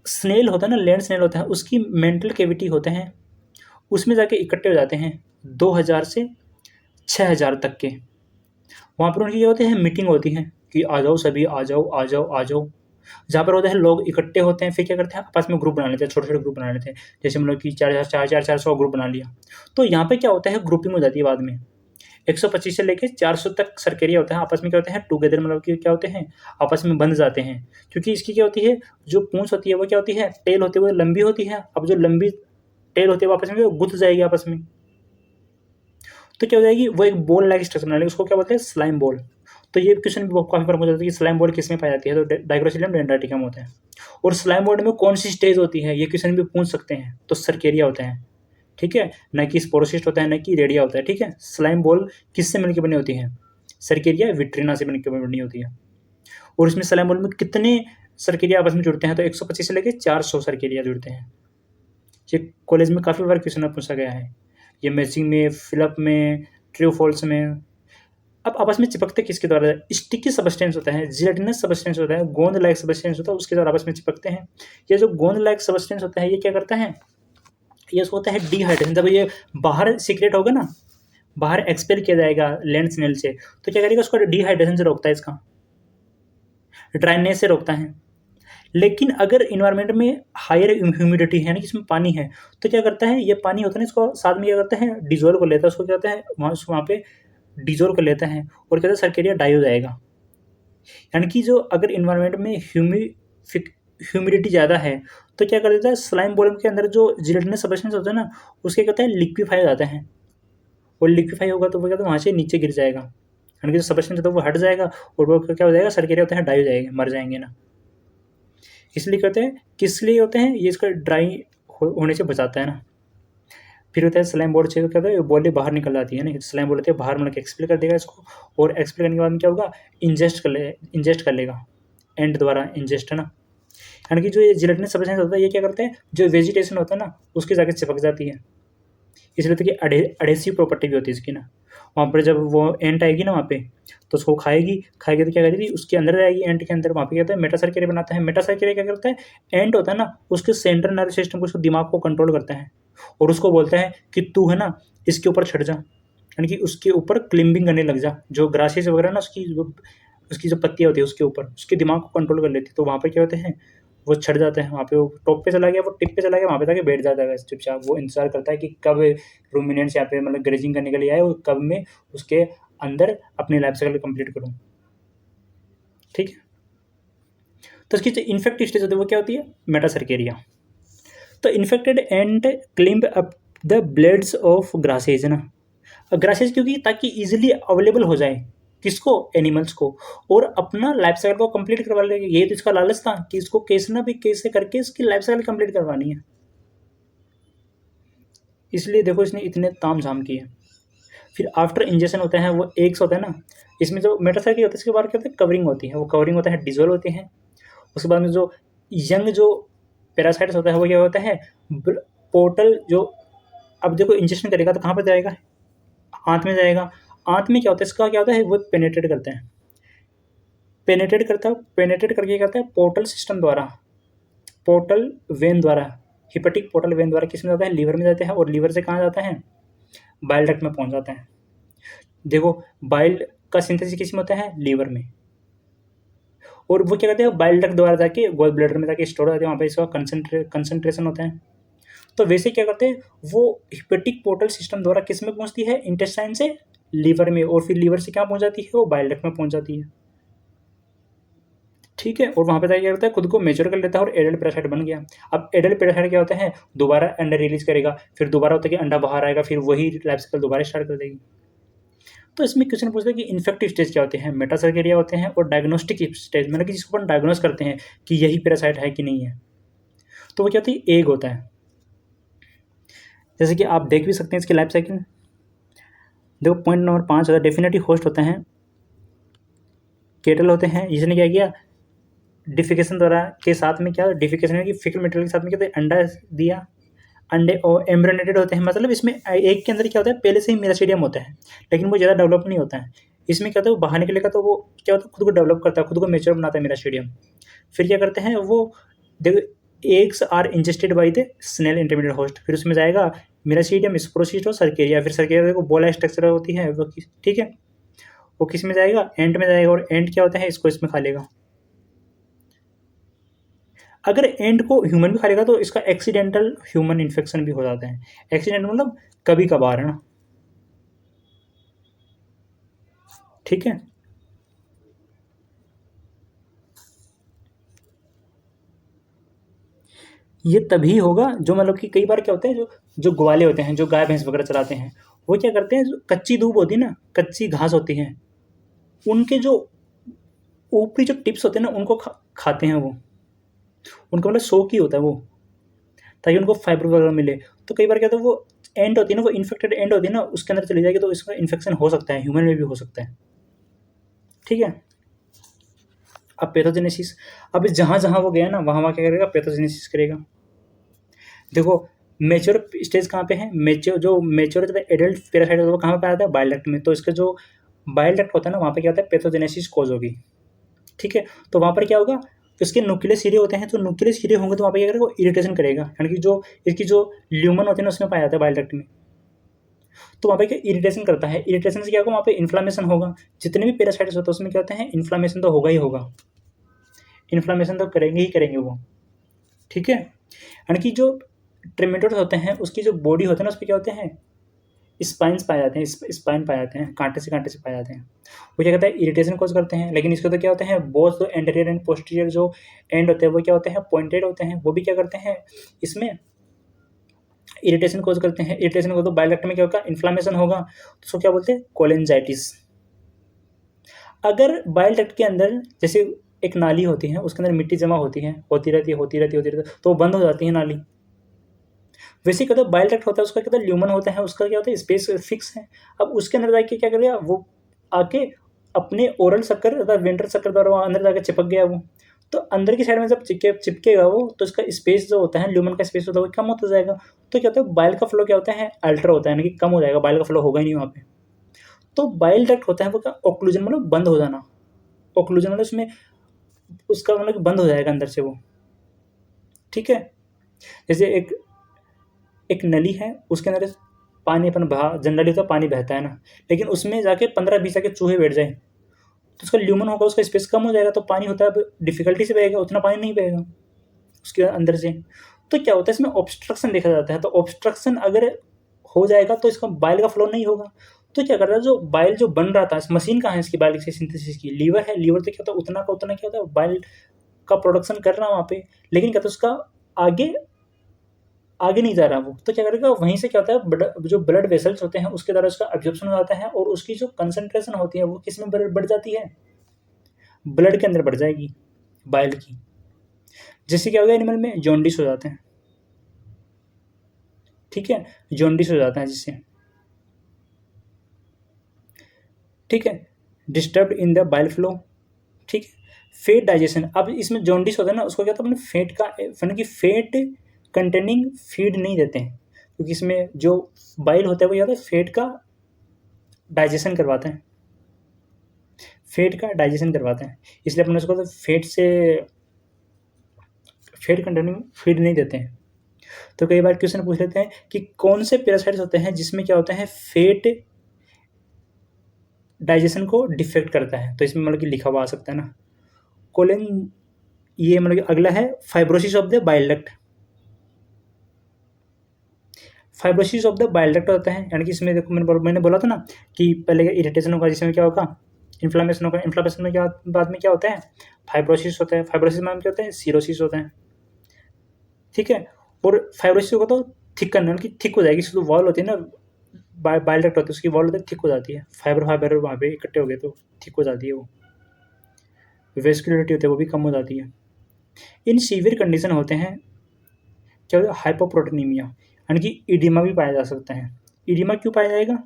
स्नेल होता है ना, लैंड स्नेल होता है, उसकी मेंटल कैविटी होते हैं, उसमें जाके इकट्ठे हो जाते हैं 2000 से 6000 तक के। वहाँ पर उनकी क्या होती है, मीटिंग होती है कि आ जाओ सभी, आ जाओ आ जाओ आ जाओ। जहाँ पर होता है लोग इकट्ठे होते हैं, फिर क्या करते हैं, आपस में ग्रुप बना लेते हैं, छोटे छोटे ग्रुप बना लेते हैं। जैसे मतलब कि 400 ग्रुप बना लिया। तो यहाँ पे क्या होता है, ग्रुपिंग हो जाती है बाद में। 125 से लेकर 400 तक सर्केरिया होता है, आपस में क्या होते हैं, टुगेदर, मतलब कि क्या होते हैं, आपस में बंध जाते हैं। क्योंकि इसकी क्या होती है, जो पूंछ होती है वो क्या होती है, टेल होती है वो लंबी होती है। अब जो लंबी टेल होती है वो आपस में गुथ जाएगी आपस में, तो क्या हो जाएगी, वो एक बॉल लाइक स्ट्रक्चर बना लेगी, उसको क्या बोलते हैं, स्लाइम बॉल। तो ये क्वेश्चन भी काफी बार पूछा जाता है कि स्लाइम बॉल किस में पाई जाती है, तो डाइक्रोसिलियम डेंड्राटिकम होता है। और स्लाइम बॉल में कौन सी स्टेज होती है, ये क्वेश्चन भी पूछ सकते हैं, तो सर्केरिया होता है। ठीक है, न कि स्पोरोसिस्ट होता है, न कि रेडिया होता है। ठीक है, स्लाइम बॉल किससे मिलकर बनी होती है, सर्केरिया विट्रीना से मिलकर बनी होती है। और इसमें स्लाइम बॉल में कितने सर्केरिया आपस में जुड़ते हैं, तो 125 से लेकर 400 सर्केरिया जुड़ते हैं। ये कॉलेज में काफ़ी बार क्वेश्चन पूछा गया है, ये मैचिंग में, फिलअप में, ट्रू फॉल्स में। अब आपस में चिपकते किसके द्वारा, स्टिकी सबस्टेंस होता है, जिलेटिनस सबस्टेंस होता है, गोंद लाइक सबस्टेंस होता है, उसके द्वारा आपस में चिपकते हैं। ये जो गोंद लाइक सबस्टेंस होता है ये क्या करता है, ये उसको होता है डिहाइड्रेशन। जब ये बाहर सीक्रेट होगा ना, बाहर एक्सपेल किया जाएगा लैंड स्नेल से, तो क्या करेगा, उसको डिहाइड्रेशन से रोकता है, इसका ड्राइनेस से रोकता है। लेकिन अगर इन्वायरमेंट में हायर ह्यूमिडिटी है, यानी कि इसमें पानी है, तो क्या करता है, ये पानी होता है ना, इसको साथ में क्या करता है, डिजोल्व कर लेता है, उसको क्या कहते हैं, वहाँ पे डिजोल्व कर लेता है और कहते हैं सर्केरिया डाई हो जाएगा। यानी कि जो अगर इन्वायरमेंट में ह्यूमिडिटी ज़्यादा है तो क्या कर देता है, स्लाइम बॉल के अंदर जो जिलेटिनस सब्सटेंस होता है ना, उसके कहते हैं लिक्विफाई हो जाते हैं, और लिक्विफाई होगा तो वो क्या, तो वहाँ से नीचे गिर जाएगा, यानी कि जो सब्सटेंस होता है वो हट जाएगा और वो क्या हो जाएगा, सर्केरिया होता है डाई हो जाएंगे, मर जाएंगे ना। इसलिए कहते हैं, किस लिए होते हैं, ये इसका ड्राई होने से बचाता है ना। फिर होता है स्लाइम बोर्ड से, क्या होता है, बॉडी बाहर निकल जाती है ना, स्लाइम बोर्ड होती है बाहर, मतलब एक्सपेल कर देगा इसको, और एक्सपेल करने के बाद में क्या होगा, इंजेस्ट कर लेगा, एंड द्वारा इंजेस्ट है ना। यानी कि जो ये जिलेटिनस सब्सटेंस होता है, ये क्या करता है, जो वेजिटेशन होता है ना उसके जाके चिपक जाती है, इसलिए तो कि अडेसिव प्रॉपर्टी भी होती है इसकी ना। वहाँ पर जब वो एंट आएगी ना वहाँ पे, तो उसको खाएगी तो क्या करेगी, उसके अंदर जाएगी, एंट के अंदर, वहाँ पे क्या होता है, मेटासर्केरिया बनाता है। मेटासर्केरिया क्या करता है, एंट होता है ना, उसके सेंट्रल नर्व सिस्टम को, उसको दिमाग को कंट्रोल करता है, और उसको बोलता है कि तू है ना इसके ऊपर चढ़ जा, यानी कि उसके ऊपर क्लिम्बिंग करने लग जा, जो ग्रासेस वगैरह ना उसकी जो पत्तियाँ होती है उसके ऊपर, उसके दिमाग को कंट्रोल कर लेती है। तो वहाँ पर क्या होते हैं, वो चढ़ जाते हैं, वहाँ पे वो टॉप पे चला गया, वो टिप पे चला गया, वहाँ पे जाके बैठ जाता है चुपचाप। वो इंतजार करता है कि कब रूमिनेंट्स यहाँ पे मतलब ग्रेजिंग करने के लिए आए, और कब मैं उसके अंदर अपनी लाइफ साइकिल कंप्लीट करूँ। ठीक है, तो इसकी जो इन्फेक्टिव स्टेज होती है वो क्या होती है, मेटासर्केरिया। तो infected and climb up the blades of grasses ना, ग्रासेज क्योंकि ताकि इजिली अवेलेबल हो जाए, किसको, एनिमल्स को, और अपना लाइफ साइकिल को कंप्लीट करवा लेंगे। ये तो इसका लालच था कि इसको कैसे ना भी कैसे करके इसकी लाइफ साइकिल कंप्लीट करवानी है, इसलिए देखो इसने इतने ताम झाम किए। फिर आफ्टर इंजेक्शन होता है, वो एग्स होता है ना, इसमें जो मेटासाइकिल होता है इसके बारे क्या होता है, कवरिंग होती है, वो कवरिंग होता है, डिजोल्व होते हैं। उसके बाद में जो यंग जो पैरासाइट्स होता है वो क्या होता है, पोर्टल जो, अब देखो इंजेक्शन करेगा तो कहाँ पर जाएगा, आंत में जाएगा। आंत में क्या होता है, इसका क्या होता है, वो पेनेट्रेट करते हैं, पेनेट्रेट करके क्या करता है, पोर्टल सिस्टम द्वारा, पोर्टल वेन द्वारा, हिपेटिक पोर्टल वेन द्वारा किस में जाता है, लीवर में जाते हैं, और लीवर से कहाँ जाता है, बाइल डक्ट में पहुंच जाता है। देखो बाइल का सिंथेसिस किस में होता है, लीवर में, और वो क्या कहते हैं, बाइल डक्ट द्वारा जाके गॉल ब्लैडर में जाके स्टोर हो जाते हैं, वहाँ पे इसका कंसंट्रेशन होता है। तो वैसे क्या करते हैं, वो हिपेटिक पोर्टल सिस्टम द्वारा किस में पहुंचती है, इंटेस्टाइन से लीवर में, और फिर लीवर से क्या पहुंच जाती है, वो बाइल डक्ट में पहुंच जाती है। ठीक है, और वहाँ पे जाके क्या करता है, खुद को मेच्योर कर लेता है और एडल्ट पैरासाइट बन गया। अब एडल्ट पैरासाइट क्या होता है, दोबारा अंडा रिलीज करेगा, फिर दोबारा होता है कि अंडा बाहर आएगा, फिर वही लाइफ साइकिल दोबारा स्टार्ट कर देगी। तो इसमें क्वेश्चन पूछते हैं कि इन्फेक्टिव स्टेज क्या होते हैं, मेटासर्केरिया होते हैं, और डायग्नोस्टिक स्टेज, मतलब कि जिसको अपन डायग्नोस करते हैं कि यही पैरासाइट है कि नहीं है, तो वो क्या होती है, एग होता है। जैसे कि आप देख भी सकते हैं इसकी लाइफ साइकिल। देखो पॉइंट नंबर 5 होता है, डेफिनेटिव होस्ट होते हैं, केटल होते हैं, इसने क्या किया, डिफिकेशन द्वारा के साथ में क्या, डिफिकेशन की फिकल मटेरियल के साथ में क्या होता है, अंडा दिया, अंडे और एम्ब्रियोनेटेड होते हैं, मतलब इसमें एक के अंदर क्या होता है, पहले से ही मेरास्टेडियम होता है, लेकिन वो ज़्यादा डेवलप नहीं होता है। इसमें क्या होता है, वो बाहर निकलेगा तो वो क्या होता है, खुद को डेवलप करता है, खुद को मेच्योर बनाता है मेरास्टेडियम। फिर क्या करते हैं वो, देखो eggs are ingested by the snail intermediate host, फिर उसमें जाएगा मेरास्टेडियम, स्पोरोसिस्ट और सर्केरिया, फिर सर्केरिया देखो बोला स्ट्रक्चर होती है वो, ठीक है, वो किस में जाएगा, एंट में जाएगा, और एंट क्या होता है, इसको इसमें खा लेगा। अगर एंड को ह्यूमन भी खा लेगा तो इसका एक्सीडेंटल ह्यूमन इन्फेक्शन भी हो जाता है। एक्सीडेंट मतलब कभी कभार है ना, ठीक है। ये तभी होगा जो, मतलब कि कई बार क्या होता है, जो जो ग्वाले होते हैं, जो गाय भैंस वगैरह चलाते हैं, वो क्या करते हैं, जो कच्ची दूब होती है ना, कच्ची घास होती है, उनके जो ऊपरी जो टिप्स होते हैं ना, उनको खाते हैं वो, उनका मतलब शौक ही होता है वो, ताकि उनको फाइबर वगैरह मिले। तो कई बार क्या होता है, वो एंड होती है ना, वो इन्फेक्टेड एंड होती है ना, उसके अंदर चली जाएगी तो इसका इन्फेक्शन हो सकता है, ह्यूमन में भी हो सकता है। ठीक है, अब पैथोजेनेसिस, अब जहाँ जहाँ वो गया ना, वहाँ वहाँ क्या करेगा, पैथोजेनेसिस करेगा। देखो मेच्योर स्टेज कहाँ पे है, मेच्योर जो मेच्योर एडल्ट पैरासाइट होता है वो कहाँ पे पाया जाता है, बाइल डक्ट में। तो इसका जो बाइल डक्ट होता है ना, वहाँ पे क्या होता है, पैथोजेनेसिस कॉज होगी। ठीक है, तो वहाँ पर क्या होगा, तो इसके न्यूक्लियस हीरे होते हैं, तो न्यूक्लियस हीरे होंगे तो वहाँ पे क्या करेगा, वो इरिटेशन करेगा, यानी कि जो इसकी जो ल्यूमन होती है ना, उसमें पाया जाता है बाइल डक्ट में। तो वहाँ पे क्या इरिटेशन करता है, इरिटेशन से क्या होगा, वहाँ पे इन्फ्लामेशन होगा। जितने भी पैरासाइट्स होते हैं उसमें क्या होते हैं, इन्फ्लामेशन तो होगा ही होगा। इन्फ्लामेशन तो करेंगे ही करेंगे वो, ठीक है। यानी कि जो ट्रेमेटोड्स होते हैं उसकी जो बॉडी होती है ना, उस पर क्या होते हैं, स्पाइन्स पाए जाते हैं, स्पाइन पाए जाते हैं, कांटे से पाए जाते हैं। वो क्या कहता है, इरिटेशन कॉज करते हैं। लेकिन इसके तो क्या होते हैं, बोथ जो एंटीरियर एंड पोस्टीरियर जो एंड होते हैं वो क्या होते हैं, पॉइंटेड होते हैं। वो भी क्या करते हैं, इसमें इरिटेशन कॉज करते हैं। इरिटेशन को तो बाइल डक्ट में क्या होगा, इन्फ्लामेशन होगा, तो उसको क्या बोलते हैं, कोलेंजाइटिस। अगर बाइल डक्ट के अंदर जैसे एक नाली होती है, उसके अंदर मिट्टी जमा होती है, होती रहती है, तो वो बंद हो जाती है नाली। वैसे क्या होता है, बाइल डक्ट होता है, उसका क्या होता है, ल्यूमन होता है, उसका क्या होता है, स्पेस फिक्स है। अब उसके अंदर जाके क्या करेगा, वो आके अपने ओरल शक्कर अथवा वेंट्रल शक्कर द्वारा वहाँ अंदर जाके चिपक गया वो, तो अंदर की साइड में जब चिपकेगा वो, तो इसका स्पेस जो होता है, ल्यूमन का स्पेस होता है, वो कम होता जाएगा। तो क्या होता है, बाइल का फ्लो क्या होता है, अल्टर होता है, यानी कि कम हो जाएगा, बाइल का फ्लो होगा ही नहीं वहाँ पे। तो बाइल डक्ट होता है वो क्या, ओक्लूजन मतलब बंद हो जाना। ओक्लूजन मतलब उसमें उसका मतलब बंद हो जाएगा अंदर से वो, ठीक है। जैसे एक नली है, उसके अंदर पानी अपन बहा, जनरली तो पानी बहता है ना, लेकिन उसमें जाके 15-20 जाके चूहे बैठ जाए, तो उसका ल्यूमन होगा, उसका स्पेस कम हो जाएगा, तो पानी होता है डिफिकल्टी से बहेगा, उतना पानी नहीं बहेगा उसके अंदर से। तो क्या होता है, इसमें ऑब्स्ट्रक्शन देखा जाता है। तो ऑब्स्ट्रक्शन अगर हो जाएगा तो इसका बाइल का फ्लो नहीं होगा। तो क्या कर रहा है, जो बाइल जो बन रहा था, इस मशीन कहाँ है इसकी, बाइल की सिंथेसिस की, लीवर है। लीवर तो क्या होता है, उतना का उतना क्या होता है, बाइल का प्रोडक्शन कर रहा है वहाँ पे, लेकिन क्या होता है, उसका आगे आगे नहीं जा रहा वो। तो क्या करेगा, वहीं से क्या होता है, जो ब्लड वेसल्स होते हैं उसके द्वारा उसका एब्जॉर्प्शन हो जाता है, और उसकी जो कंसंट्रेशन होती है वो किस में बढ़ जाती है, ब्लड के अंदर बढ़ जाएगी बाइल की। जिससे क्या होगा, एनिमल में जॉन्डिस हो जाते हैं, ठीक है, जॉन्डिस हो जाता है जिससे, ठीक है, disturb in the bile flow, ठीक है। फेट डाइजेशन, अब इसमें जॉन्डिस होता है ना, उसको क्या होता है, अपने फेट का यानी कि फेट कंटेनिंग फीड नहीं देते हैं, क्योंकि इसमें जो बाइल होता है वो क्या होता है, फेट का डाइजेशन करवाते हैं, फेट का डाइजेशन करवाते हैं, इसलिए अपने उसको तो फेट कंटेनिंग फीड नहीं देते हैं। तो कई बार क्वेश्चन पूछ लेते हैं कि कौन से पैरासाइट्स होते हैं जिसमें क्या होता है, फेट डाइजेशन को डिफेक्ट करता है, तो इसमें मतलब कि लिखा हुआ आ सकता है ना, कोलेन, ये मतलब कि अगला है fibrosis of the bile duct. Fibrosis of the bile duct होता है, यानी कि इसमें देखो मैंने बोला था ना कि पहले इरिटेशन होगा, जिसमें क्या होगा, इन्फ्लामेशन होगा, इन्फ्लामेशन में क्या बाद में क्या होता है, फाइब्रोसिस होता है, फाइब्रोसिस में क्या होता है, सीरोसिस होता है, ठीक है। और फाइब्रोसिस होगा तो थिक करना, कि थिक हो जाएगी, जो वॉल होती है ना, बाइल डक्ट होती है, उसकी वॉल होती है, थिक हो जाती है, फाइबर वहाँ पे इकट्ठे हो गए तो थिक हो जाती है वो, वेस्कुलरिटी होती है वो भी कम हो जाती है। इन सीवियर कंडीशन होते हैं क्या होता है, हाइपोप्रोटीनीमिया, यानी कि ईडिमा भी पाया जा सकता है। ईडिमा क्यों पाया जाएगा,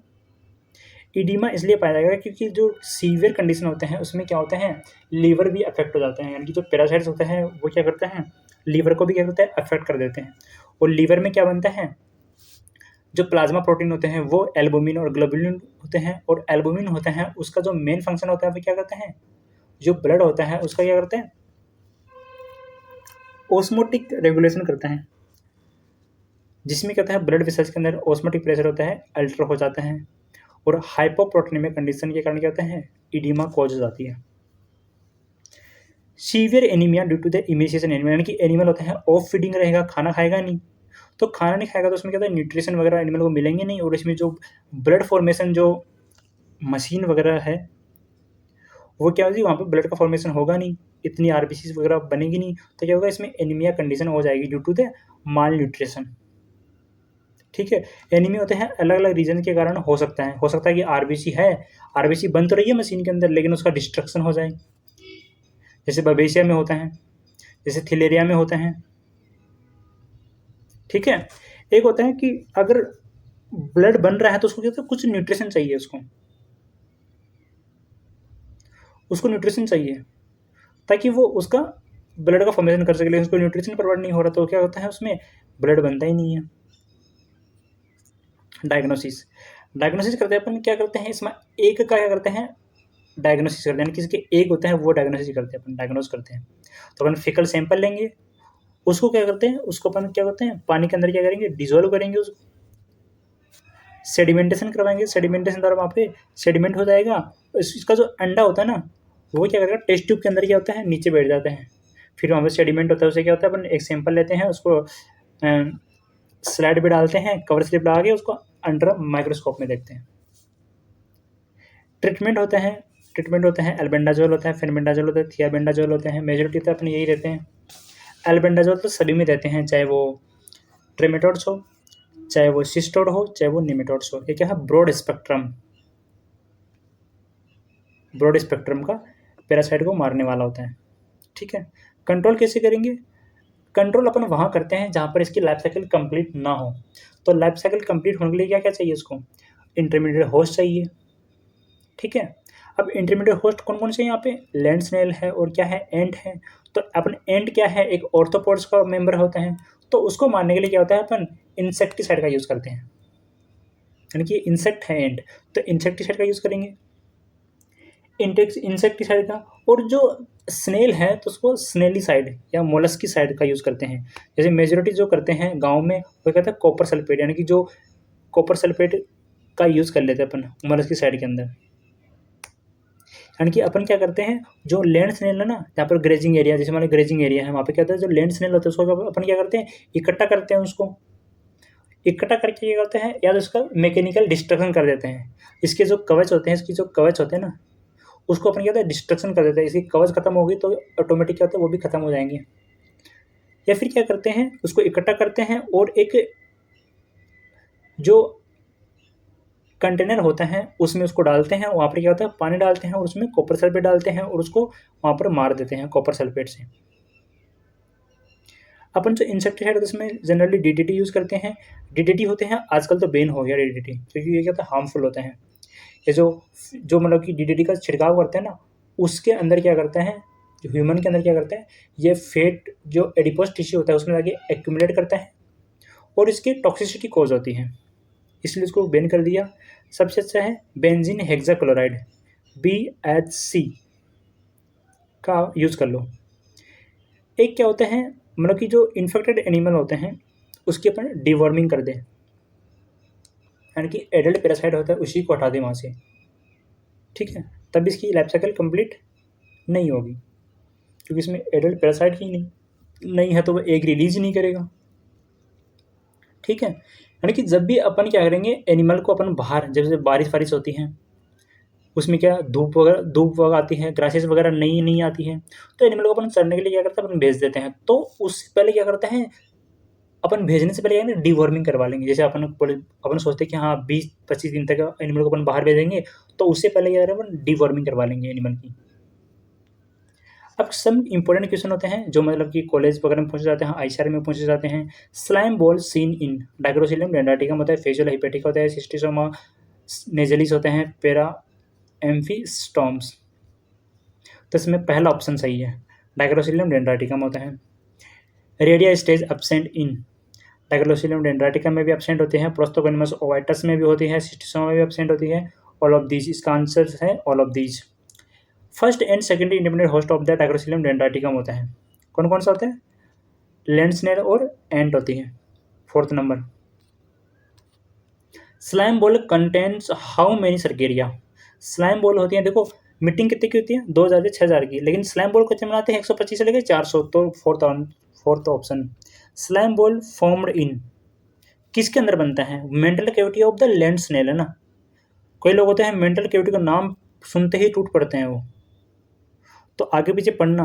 ईडिमा इसलिए पाया जाएगा क्योंकि जो सीवियर कंडीशन होते हैं उसमें क्या होते हैं, लीवर भी अफेक्ट हो जाते हैं, यानी कि जो पैरासाइट्स होते हैं वो क्या करते हैं, लीवर को भी क्या करते हैं, अफेक्ट कर देते हैं। और लीवर में क्या बनता है, जो प्लाज्मा प्रोटीन होते हैं वो एल्बुमिन और ग्लोबुलिन होते हैं, और एल्बुमिन होते हैं उसका जो मेन फंक्शन होता है वो क्या करते हैं, जो ब्लड होता है उसका क्या करते हैं, ऑस्मोटिक रेगुलेशन करते हैं, जिसमें क्या होता है, ब्लड वेसल्स के अंदर ऑस्मोटिक प्रेशर होता है, अल्टर हो जाता है, और हाइपोप्रोटीनेमिया कंडीशन के कारण क्या होता है, ईडिमा कॉज हो जाती है। Severe anaemia due to the emaciation anaemia, यानी कि एनिमल होता है ऑफ फीडिंग रहेगा, खाना खाएगा नहीं, तो खाना नहीं खाएगा तो उसमें क्या होता है, न्यूट्रिशन वगैरह एनिमल को मिलेंगे नहीं, और इसमें जो ब्लड फॉर्मेशन जो मशीन वगैरह है वो क्या होगी, वहाँ पे ब्लड का फॉर्मेशन होगा नहीं, इतनी आरबीसी वगैरह बनेगी नहीं, तो क्या होगा, इसमें एनीमिया कंडीशन हो जाएगी due to the malnutrition, ठीक है। एनीमिया होते हैं अलग अलग रीजन के कारण हो सकता है कि आरबीसी है, आरबीसी बन तो रही है मशीन के अंदर, लेकिन उसका डिस्ट्रक्शन हो जाए, जैसे बबेसिया में होता है, जैसे थिलेरिया में होते हैं, ठीक है। एक होता है कि अगर ब्लड बन रहा है तो उसको क्या होता है, कुछ न्यूट्रिशन चाहिए, उसको न्यूट्रिशन चाहिए ताकि वो उसका ब्लड का फॉर्मेशन कर सके, लेकिन उसको न्यूट्रिशन प्रोवाइड नहीं हो रहा, तो क्या होता है, उसमें ब्लड बनता ही नहीं है। डायग्नोसिस करते हैं अपन, क्या करते हैं इसमें, एक का क्या करते हैं, डायग्नोसिस करते हैं, किसी के एक होते हैं वो डायग्नोसिस करते हैं, अपन डायग्नोस करते हैं। तो अपन फिकल सैंपल लेंगे, उसको क्या करते हैं, उसको अपन क्या करते हैं, पानी के अंदर क्या करेंगे, डिजोल्व करेंगे, उसको सेडिमेंटेशन करवाएंगे, सेडिमेंटेशन द्वारा वहाँ पे सेडिमेंट हो जाएगा। इसका जो अंडा होता है ना, वो क्या करेगा, टेस्ट ट्यूब के अंदर क्या होता है, नीचे बैठ जाते हैं, फिर वहाँ पे सेडिमेंट होता है, उसे क्या होता है, अपन एक सैंपल लेते हैं, उसको स्लाइड पे डालते हैं, कवर स्लिप लगा के उसको अंडर माइक्रोस्कोप में देखते हैं। ट्रीटमेंट होते हैं एल्बेंडाजोल होता है, फेनबेंडाजोल होता है, थियाबेंडाजोल होते हैं। मेजोरिटी तो अपन यही रहते हैं। एल्बेंडाजोल तो सभी में देते हैं, चाहे वो ट्रेमेटोड्स हो, चाहे वो सिस्टोड हो, चाहे वो निमेटोड्स हो। ये क्या है, ब्रॉड स्पेक्ट्रम का पैरासाइट को मारने वाला होता है। ठीक है, कंट्रोल कैसे करेंगे? कंट्रोल अपन वहाँ करते हैं जहाँ पर इसकी लाइफ साइकिल कंप्लीट ना हो। तो लाइफ साइकिल कंप्लीट होने के लिए क्या क्या चाहिए उसको? इंटरमीडिएट होस्ट चाहिए। ठीक है, अब इंटरमीडिएट होस्ट कौन कौन से यहाँ पे? लैंड स्नेल है और क्या है, एंट है। तो अपन एंट क्या है, एक ऑर्थोपोड्स का मेंबर होता है। तो उसको मारने के लिए क्या होता है, अपन इंसेक्टिसाइड का यूज़ करते हैं, यानी कि इंसेक्ट है एंट, तो इंसेक्टिसाइड का यूज़ करेंगे, इंसेक्टिसाइड का। और जो स्नेल है तो उसको स्नेलिसाइड या मोलस्किसाइड का यूज़ करते हैं। जैसे मेजोरिटी जो करते हैं गांव में, वो कहते हैं कॉपर सल्फेट, यानी कि जो कॉपर सल्फेट का यूज़ कर लेते हैं अपन मोलस्किसाइड के अंदर। यानी कि अपन क्या करते हैं, जो लैंड स्नेल है ना, जहाँ पर ग्रेजिंग एरिया, जैसे हमारे ग्रेजिंग एरिया है, वहाँ पे क्या होता है, जो लैंड स्नेल होता है उसको अपन क्या करते हैं, इकट्ठा करते हैं। उसको इकट्ठा करके क्या करते हैं, या तो उसका मैकेनिकल डिस्ट्रक्शन कर देते हैं। इसके जो कवच होते हैं, इसकी जो कवच होते हैं ना, उसको अपन क्या होता है, डिस्ट्रक्शन कर देते हैं। इसकी कवच खत्म होगी तो ऑटोमेटिक क्या होता है, वो भी खत्म हो जाएंगे। या फिर क्या करते हैं, उसको इकट्ठा करते हैं और एक जो कंटेनर होता है उसमें उसको डालते हैं। वहाँ पर क्या होता है, पानी डालते हैं और उसमें कॉपर सल्फेट डालते हैं और उसको वहाँ पर मार देते हैं कॉपर सल्फेट से। अपन जो इंसेक्टिसाइड होता है उसमें जनरली डीडीटी यूज़ करते हैं। डीडीटी होते हैं, आजकल तो बैन हो गया डीडीटी, क्योंकि ये क्या होता है, हार्मफुल होते हैं। ये जो मतलब कि डीडीटी का छिड़काव करते हैं ना, उसके अंदर क्या करते हैं, जो ह्यूमन के अंदर क्या करते हैं, ये फैट जो एडिपोज टिश्यू होता है उसमें जाके एक्यूमुलेट करता है और इसकी टॉक्सिसिटी कॉज होती है, इसलिए इसको बैन कर दिया। सबसे अच्छा है बेंजीन हेक्साक्लोराइड, BHC का यूज़ कर लो। एक क्या होता है, मतलब कि जो इन्फेक्टेड एनिमल होते हैं उसकी अपन डिवॉर्मिंग कर दें, यानी कि एडल्ट पैरासाइट होता है उसी को हटा दें वहाँ से। ठीक है, तब इसकी लाइफ साइकिल कंप्लीट नहीं होगी, क्योंकि इसमें एडल्ट पैरासाइट ही नहीं है तो वो एग रिलीज नहीं करेगा। ठीक है, यानी कि जब भी अपन क्या करेंगे, एनिमल को अपन बाहर, जैसे बारिश वारिश होती है उसमें क्या धूप वगैरह आती है, ग्रासेस वगैरह नहीं आती है, तो एनिमल को अपन चरने के लिए क्या करते हैं, अपन भेज देते हैं। तो उससे पहले क्या करते हैं, अपन भेजने से पहले क्या डिवॉर्मिंग करवा लेंगे। जैसे अपन सोचते हैं कि हाँ 20-25 दिन तक एनिमल को अपन बाहर भेजेंगे, तो उससे पहले क्या करें, अपन डिवॉर्मिंग करवा लेंगे एनिमल की। अब सब इंपॉर्टेंट क्वेश्चन होते हैं जो मतलब कि कॉलेज वगैरह में पूछे जाते हैं, ICAR में पूछे जाते हैं। Slime ball seen in डाइक्रोसिलियम dendriticum होता है, फेशियल हाइपेटिक होता है, सिस्टिसोमा नेजलिस होते हैं, पैरा एम्फीस्टॉम्स। तो इसमें पहला ऑप्शन सही है, डाइक्रोसिलियम डेंड्राटिकम होता है। रेडिया स्टेज एब्सेंट इन डाइक्रोसिलियम डेंड्राटिकम में भी एब्सेंट होते हैं, प्रोस्थोगोनिमस ओवाइटस में भी होती है, सिस्टिसोमा में भी एब्सेंट होती है। ऑल ऑफ दीज, इसका आंसर है all of these. First and secondary independent host of the Dicrocoelium dendriticum होता है। कौन कौन सा होता है? लैंड स्नेल और एंट होती है। 4th number. Slime ball contains how many cercaria? Slime ball होती है, देखो मीटिंग कितने की होती है, 2000 से 6000 की, लेकिन स्लाइम बॉल कितने बनाते हैं, 125 से लेकर 400। तो fourth option. Slime ball formed in किसके अंदर बनता है? Mantle cavity of the land snail है ना। कोई लोग होते हैं मेंटल कैविटी का नाम सुनते ही टूट पड़ते हैं वो, तो आगे पीछे पढ़ना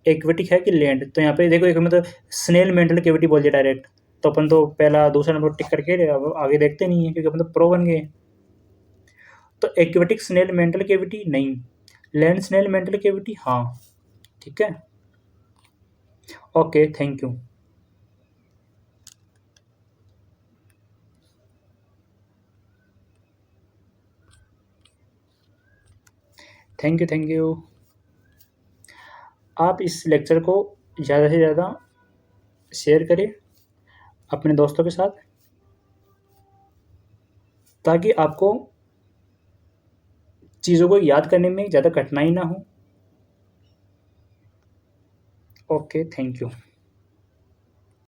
एक्वेटिक है कि लैंड। तो यहाँ पे देखो एक मतलब स्नेल मेंटल कैविटी बोल दिया डायरेक्ट, तो अपन तो पहला दूसरा नंबर टिक करके अब आगे देखते नहीं है, क्योंकि अपन तो प्रो बन गए। तो एक्वेटिक स्नेल मेंटल कैविटी नहीं, लैंड स्नेल मेंटल कैविटी हाँ। ठीक है, okay, thank you. Thank you. आप इस लेक्चर को ज़्यादा से ज़्यादा शेयर करें अपने दोस्तों के साथ, ताकि आपको चीज़ों को याद करने में ज़्यादा कठिनाई ना हो। Okay, thank you.